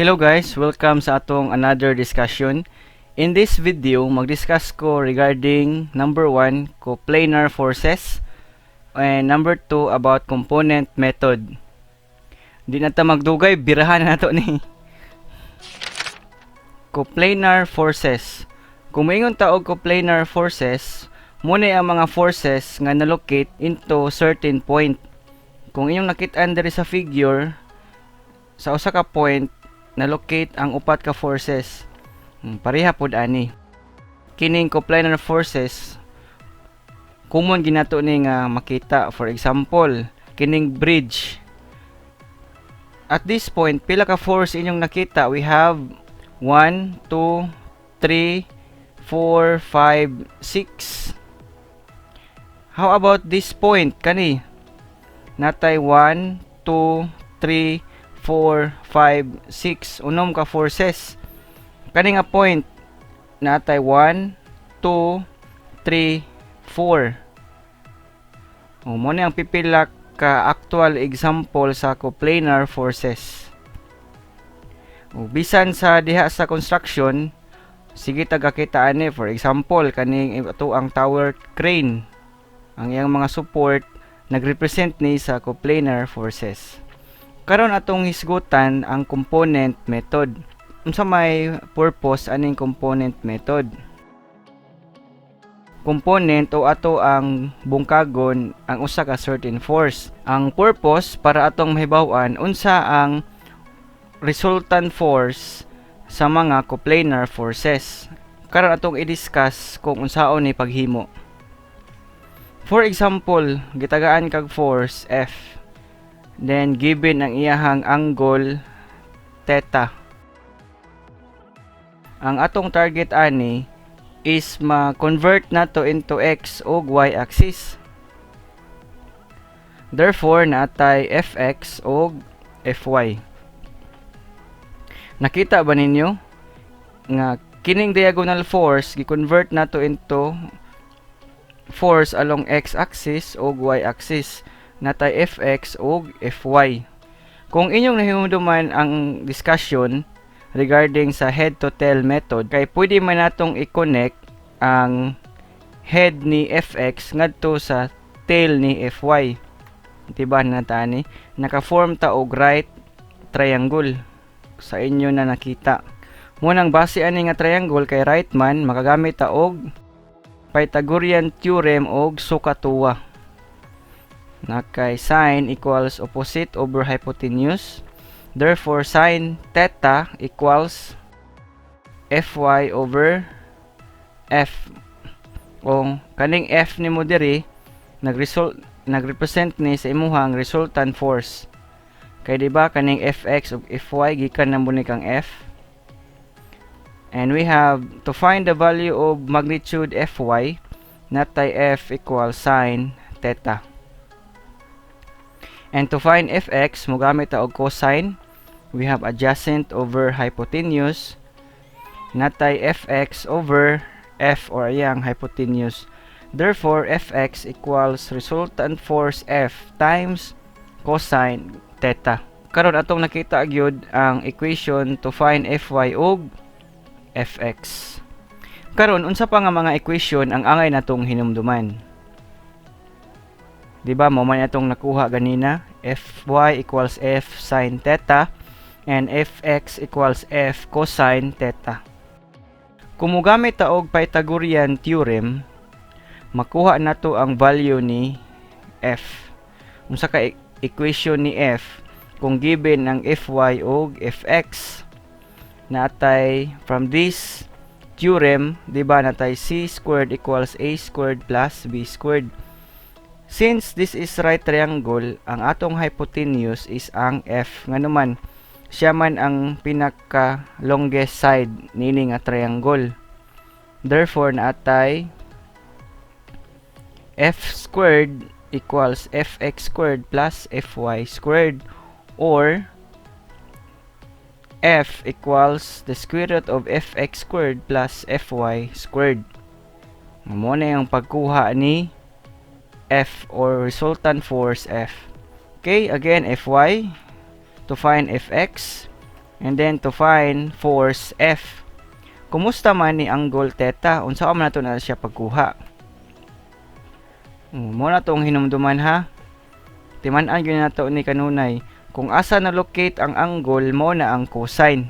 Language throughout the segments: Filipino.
Hello guys, welcome sa atong another discussion. In this video, mag-discuss ko regarding number 1, coplanar forces, and number 2 about component method. Di na ta magdugay, birahan na to ni. Coplanar forces. Kung moingon ta og coplanar forces, muna ang mga forces nga na-locate into certain point. Kung inyong nakit-an diri sa figure, sa usa ka point na-locate ang upat ka forces. Pareha pod ani. Kining coplanar forces common ginato ni nga makita. For example, kining bridge. At this point, pila ka force inyong nakita? We have 1, 2, 3, 4, 5, 6. How about this point kani? Natay 1, 2, 3, 4, 5, 6. Unom ka forces. Kani nga point natay 1, 2, 3, 4. Mo ni ang pipila ka actual example sa coplanar forces. Bisan sa diha sa construction, sige tagakitaan ni. For example, kaning ito ang tower crane. Ang iyang mga support nagrepresent ni sa coplanar forces. Karon atong hisgutan ang component method. Unsa may purpose aning component method? Component o ato ang bungkagon ang usa ka certain force. Ang purpose para atong mahibaw-an unsa ang resultant force sa mga coplanar forces. Karon atong i-discuss kung unsaon ni paghimo. For example, gitagaan kag force F. Then given ang iyahang angle theta. Ang atong target ani is ma-convert nato into x o y axis. Therefore naatay fx o fy. Nakita ba ninyo nga kining diagonal force gi-convert nato into force along x axis o y axis. Natay fx o fy. Kung inyong nahimuduman ang discussion regarding sa head to tail method, kay pwede man natong i-connect ang head ni fx ngadto sa tail ni fy. Diba natani? Naka-form ta og right triangle. Sa inyo na nakita. Munang base ani nga triangle kay right man, makagamit ta og Pythagorean theorem og sukatuwa. Nakay sine equals opposite over hypotenuse. Therefore, sine theta equals fy over f. Kung kaning f nimo diri nagrepresent ni sa imuhang resultant force. Kay diba kaning fx ug fy gikan namo ni kang f. And we have to find the value of magnitude fy. Natay f equals sine theta. And to find fx, mogamit ta og cosine. We have adjacent over hypotenuse. Natay fx over f or ayang hypotenuse. Therefore, fx equals resultant force f times cosine theta. Karon atong nakita gyud ang equation to find fy ug fx. Karon unsa pa nga mga equation ang angay natong hinumduman? Diba, mo man itong nakuha ganina, fy equals f sine theta and fx equals f cosine theta. Kung mogamit ta og Pythagorean theorem, makuha nato ang value ni f. Unsa ka equation ni f kung given ang fy og fx? Natay from this theorem, diba, natay c squared equals a squared plus b squared. Since this is right triangle, ang atong hypotenuse is ang f. Nga naman, siya man ang pinaka longest side nini nga triangle. Therefore, naatay f squared equals fx squared plus fy squared, or f equals the square root of fx squared plus fy squared. Mo na yung pagkuha ni f or resultant force f. Okay, again fy. To find fx, And then to find force F. Kumusta man ni angle theta? Unsa man nato na siya pagkuha? Mo na tong hinumduman ha. Timan-an gyud nato ni kanunay kung asa na locate ang angle mo na ang cosine.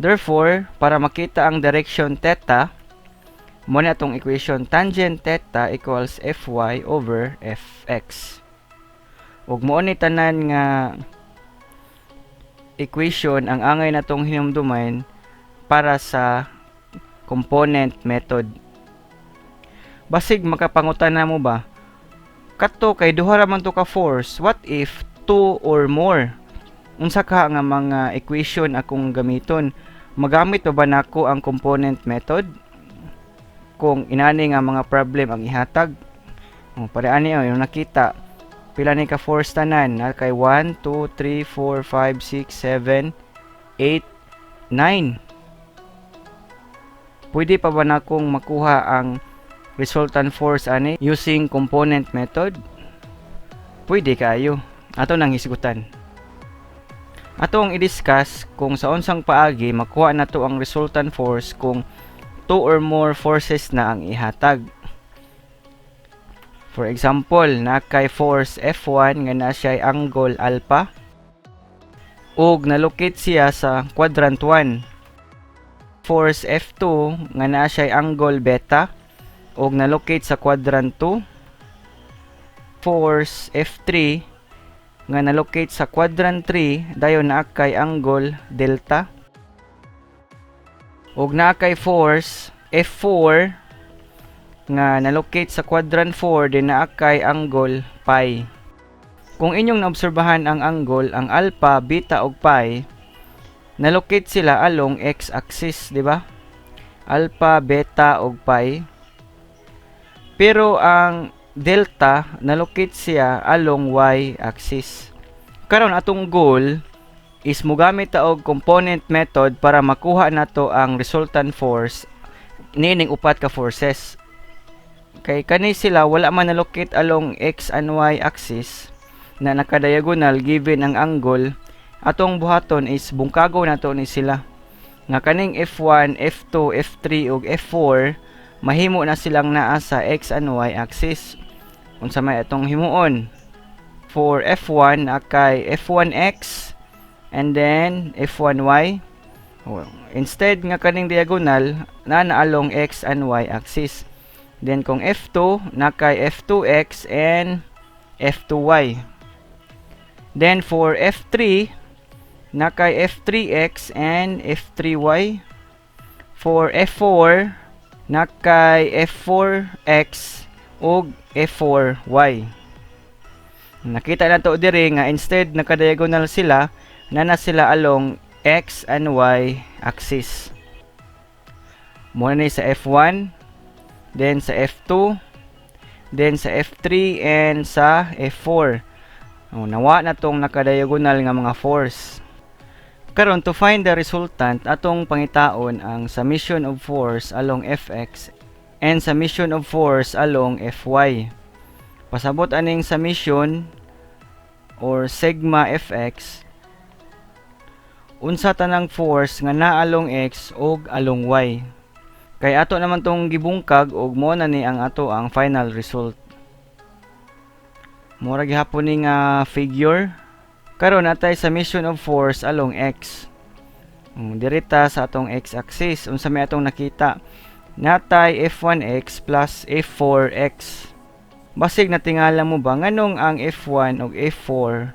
Therefore, para makita ang direction theta, mo na itong equation tangent theta equals Fy over Fx. Ug mo ni tanan nga equation ang angay na itong hinumduman para sa component method. Basig makapangutan na mo ba? Kato kay duha ra man to ka force. What if 2 or more? Unsa ka nga mga equation akong gamiton? Magamit ba nako ang component method? Kung inani nga mga problem ang ihatag. Pare ani yung nakita. Pila ni ka force tanan? Kay 1, 2, 3, 4, 5, 6, 7, 8, 9. Pwede pa ba nakong makuha ang resultant force ani using component method? Pwede kayo. Ato nang hisgutan. Ato ang i-discuss kung sa unsang paagi makuha nato ang resultant force kung 2 or more forces na ang ihatag. For example, na kay force F1 nga na siya angle alpha ug na-locate siya sa quadrant 1. Force F2 nga na siya angle beta ug na-locate sa quadrant 2. Force F3 nga na-locate sa quadrant 3 dayon na kay angle delta. Ug na kay force F4 nga na-locate sa quadrant 4 din na kay angle pi. Kung inyong naobserbahan ang angle, ang alpha, beta ug pi, na-locate sila along x-axis, di ba? Alpha, beta ug pi. Pero ang delta, na-locate siya along y-axis. Karon atong goal is mogamit ta og component method para makuha nato ang resultant force nining upat ka forces. Kay kani sila wala man na-locate along x and y axis na nakadiagonal given ang angle, atong buhaton is bungkago nato ni sila. Nga kaning F1, F2, F3 ug F4 mahimo na silang naa sa x and y axis. Unsa may atong himuon? For F1 kay F1x and then F1y. Instead nga kaning diagonal na along x and y axis. Then kung F2 na kay F2x and F2y. Then for F3 na kay F3x and F3y. For F4 na kay F4x ug F4y. Nakita na to diri nga instead nakadiagonal sila, na sila along x and y axis. Muna ni sa F1, then sa F2, then sa F3 and sa F4. Nawa na tong nakadiagonal nga mga force. Karon to find the resultant, atong pangitaon ang summation of force along Fx and summation of force along Fy. Pasabot aning summation or sigma Fx unsa tanang force nga naa along x ug along y. Kay ato naman tong gibungkag ug mo na ni ang ato ang final result. Mura gihapon ni nga figure. Karon natay summation of force along x. Dirita sa atong x-axis unsa may atong nakita? Natay F1x plus F4x. Basig natingala mo ba nganong ang F1 ug F4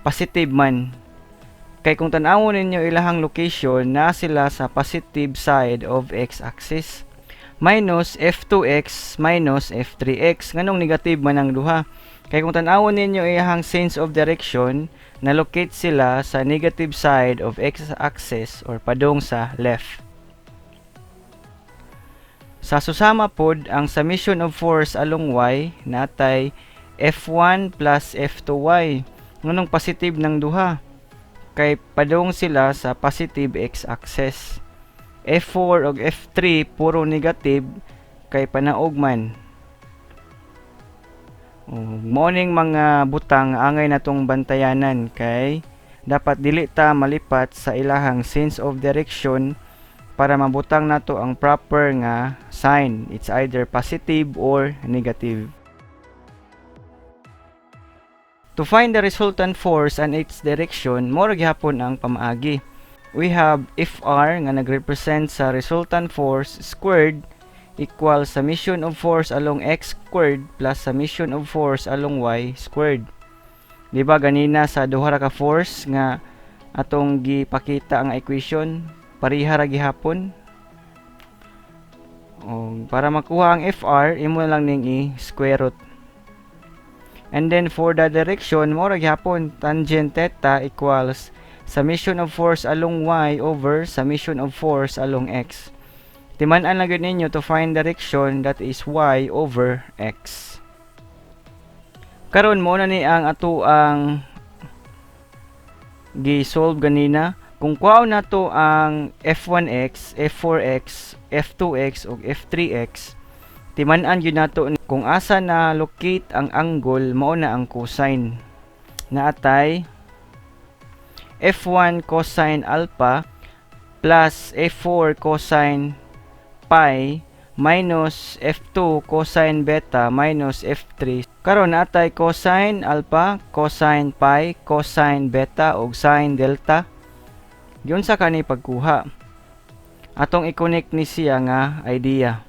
positive man? Kay kung tan-awon ninyo ilahang location, na sila sa positive side of x-axis. Minus F2x minus F3x. Nganong negative man ang duha? Kay kung tan-awon ninyo ilahang sense of direction, na-locate sila sa negative side of x-axis or padong sa left. Sa susama pod, ang summation of force along y, natay F1 plus F2y. Nganong positive ng duha? Kay padong sila sa positive x-axis. F4 ug F3 puro negative kay panaog man. Morning mga butang angay natong bantayanan kay dapat dili ta malipat sa ilahang sense of direction para mabutang nato ang proper nga sign. It's either positive or negative. To find the resultant force and its direction, mora gihapon ang pamaagi. We have Fr nga nagrepresent sa resultant force squared equals summation of force along x squared plus summation of force along y squared. Diba ganina sa duha ra ka force nga atong gipakita ang equation, pareha ra gihapon. Para makuha ang Fr, imo lang ning i-square root. And then for the direction, mo ra gihapon tangent theta equals summation of force along y over summation of force along x. Timan-an lang yun ninyo to find direction, that is y over x. Karon mo na ni ang ato ang gi-solve ganina. Kung kuhaw na to ang f1x, f4x, f2x ug f3x, timan-an yun nato kung asa na locate ang angle, mao na ang cosine. Naatay f1 cosine alpha plus f4 cosine pi minus f2 cosine beta minus f3. Karon naatay cosine alpha, cosine pi, cosine beta ug sine delta. Yun sa kani pagkuha. Atong i-connect ni siya nga idea.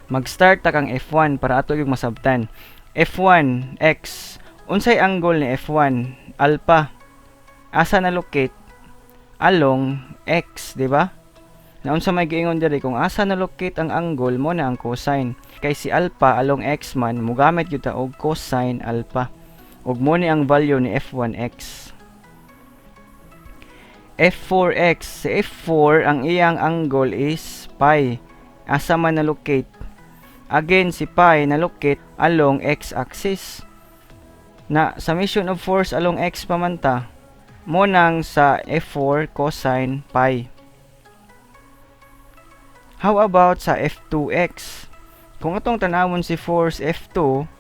Mag-start ta kang f1 para ato yung masabtan. f1 x. Unsay angle ni f1? Alpha. Asa na locate? Along x, di ba? Na unsa may giingon diri kung asa na locate ang angle, mo na ang cosine. Kay si alpha along x man mogamit gyud ta og cosine alpha. Ug mo ni ang value ni f1x. f4x, si f4 ang iyang angle is pi. Asa man na locate? Again si pi na locate along x axis. Na summation of force along x pamanta mo nang sa f4 cosine pi. How about sa f2x? Kung atong tanawon si force f2,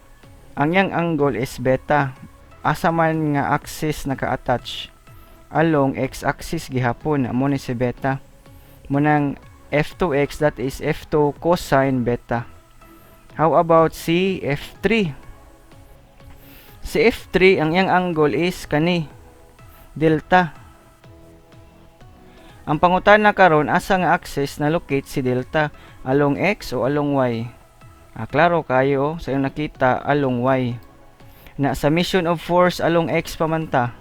ang yang angle is beta. Asa man nga axis naka-attach? Along x-axis gihapon, amo ni si beta. Munang f2x, that is f2 cosine beta. How about si f3? Si f3, ang yang angle is kani, delta. Ang pangutana karon asa nga axis na locate si delta, along x o along y? Klaro kayo sa iyong nakita along y. Na summation of force along x pamanta,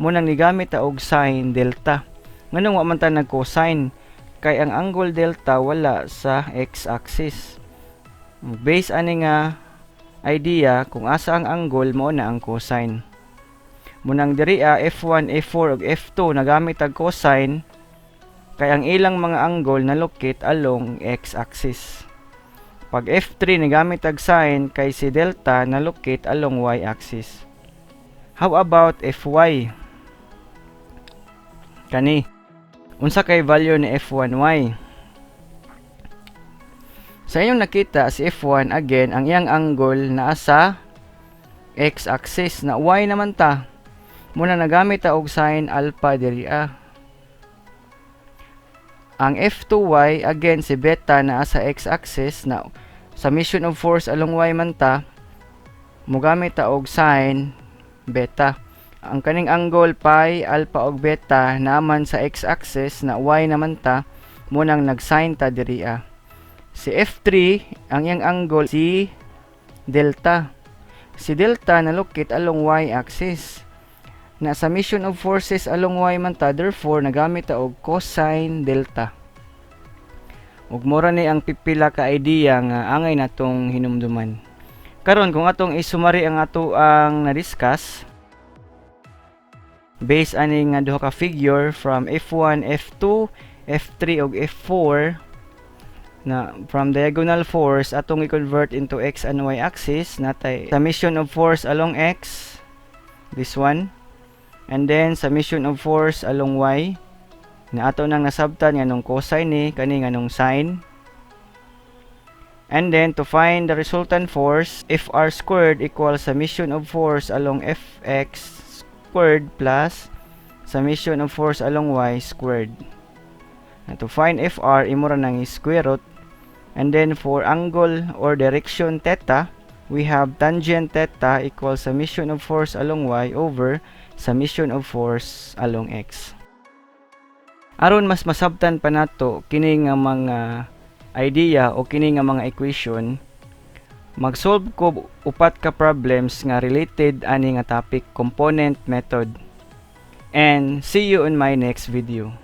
munang nigamit ta og sine delta. Nganong wa man ta nag-cosine kay ang angle delta wala sa x-axis. Based ani nga idea, kung asa ang angle, mo na ang cosine. Munang diri f1, f4 ug f2 nagamit ang cosine kay ang ilang mga angle na locate along x-axis. Pag f3 nagamit ang sine kay si delta na locate along y-axis. How about fy? Kani, unsa kay value ni f1y? Sa inyong nakita si f1 again, ang iyang angle naa sa x-axis, na y naman ta. Muna nagamit ta og sine alpha diri Ang f2y again si beta naa sa x-axis, na summation of force along y man ta, mogamit ta og sine beta. Ang kaning angle pi, alpha ug beta naman sa x-axis, na y naman ta, munang nag-sine ta diri Si f3 ang iyang angle si delta. Si delta na locate along y-axis. Na summation of forces along y man ta, therefore nagamit ta og cosine delta. Ug mora ni ang pipila ka idea nga angay natong hinumduman. Karon kung atong isumari ang ato ang na-discuss based ani nga duha ka figure from f1, f2, f3 ug f4, na from diagonal force atong i-convert into x and y axis, natay summation of force along x, this one, and then summation of force along y, na ato nang nasabtan nga nung cosine ni kani nga nung sine. And then to find the resultant force, Fr squared equals summation of force along Fx squared plus summation of force along y squared. And to find Fr, imo ra nang square root. And then for angle or direction theta, we have tangent theta equals summation of force along y over summation of force along x. Aron mas masabtan pa nato kini nga mga idea o kini nga mga equation, mag-solve ko upat ka problems nga related ani nga topic, component method. And see you in my next video.